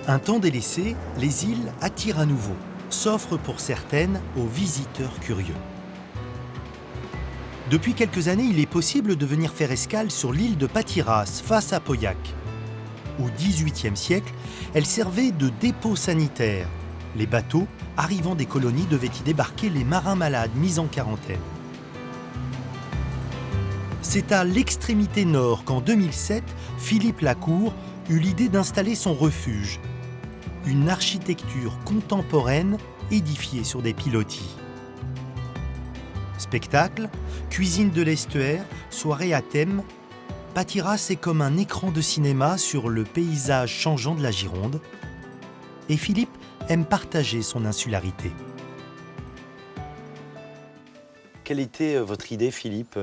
Un temps délaissées, les îles attirent à nouveau, s'offrent pour certaines aux visiteurs curieux. Depuis quelques années, il est possible de venir faire escale sur l'île de Patyras, face à Pauillac. Au XVIIIe siècle, elle servait de dépôt sanitaire. Les bateaux, arrivant des colonies, devaient y débarquer les marins malades mis en quarantaine. C'est à l'extrémité nord qu'en 2007, Philippe Lacour eut l'idée d'installer son refuge. Une architecture contemporaine édifiée sur des pilotis. Spectacle, cuisine de l'estuaire, soirée à thème, Patyras est comme un écran de cinéma sur le paysage changeant de la Gironde. Et Philippe aime partager son insularité. Quelle était votre idée, Philippe,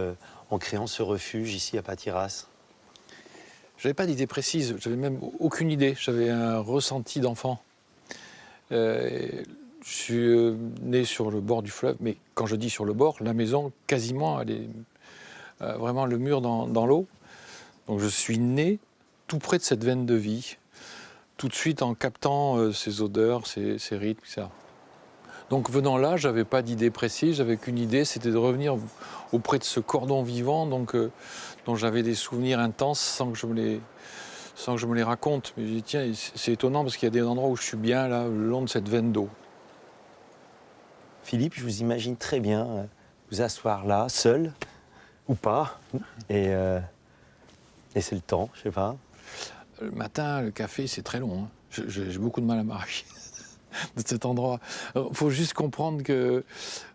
en créant ce refuge ici à Patyras? Je n'avais pas d'idée précise, j'avais même aucune idée. J'avais un ressenti d'enfant. Je suis né sur le bord du fleuve, mais quand je dis sur le bord, la maison, quasiment, elle est vraiment le mur dans l'eau. Donc je suis né tout près de cette veine de vie, tout de suite en captant ces odeurs, ces rythmes, etc. Donc venant là, je n'avais pas d'idée précise, j'avais qu'une idée, c'était de revenir auprès de ce cordon vivant dont j'avais des souvenirs intenses sans que je me les raconte. Mais je dis, tiens, c'est étonnant parce qu'il y a des endroits où je suis bien, là, le long de cette veine d'eau. Philippe, je vous imagine très bien vous asseoir là, seul, ou pas, et c'est le temps, je sais pas. Le matin, le café, c'est très long. Hein. J'ai beaucoup de mal à m'arracher de cet endroit. Il faut juste comprendre que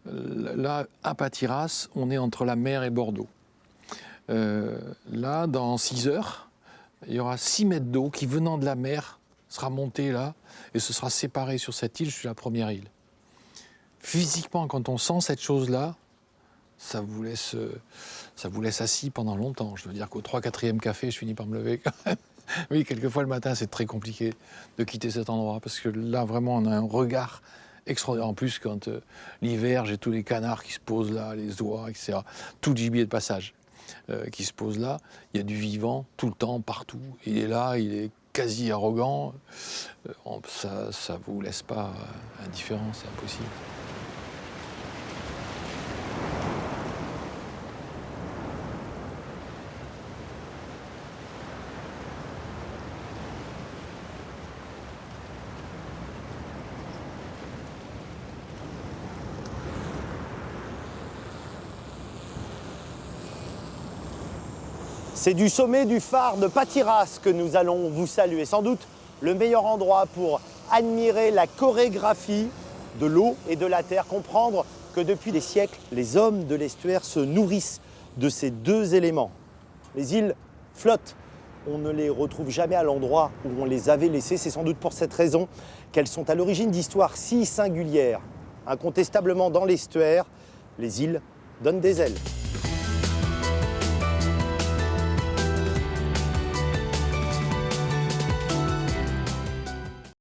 là, à Patyras, on est entre la mer et Bordeaux. Là, dans 6 heures, il y aura 6 mètres d'eau qui, venant de la mer, sera montée là et se sera séparée sur cette île. Je suis la première île. Physiquement, quand on sent cette chose-là, ça vous laisse assis pendant longtemps. Je veux dire qu'au 3-4e café, je finis par me lever quand même. Oui, quelquefois le matin, c'est très compliqué de quitter cet endroit parce que là, vraiment, on a un regard extraordinaire. En plus, quand l'hiver, j'ai tous les canards qui se posent là, les oies, etc. Tout le gibier de passage qui se pose là. Il y a du vivant tout le temps, partout. Il est là, il est quasi arrogant. Ça ne vous laisse pas indifférent, c'est impossible. C'est du sommet du phare de Patyras que nous allons vous saluer. Sans doute le meilleur endroit pour admirer la chorégraphie de l'eau et de la terre, comprendre que depuis des siècles, les hommes de l'estuaire se nourrissent de ces deux éléments. Les îles flottent, on ne les retrouve jamais à l'endroit où on les avait laissées. C'est sans doute pour cette raison qu'elles sont à l'origine d'histoires si singulières. Incontestablement dans l'estuaire, les îles donnent des ailes.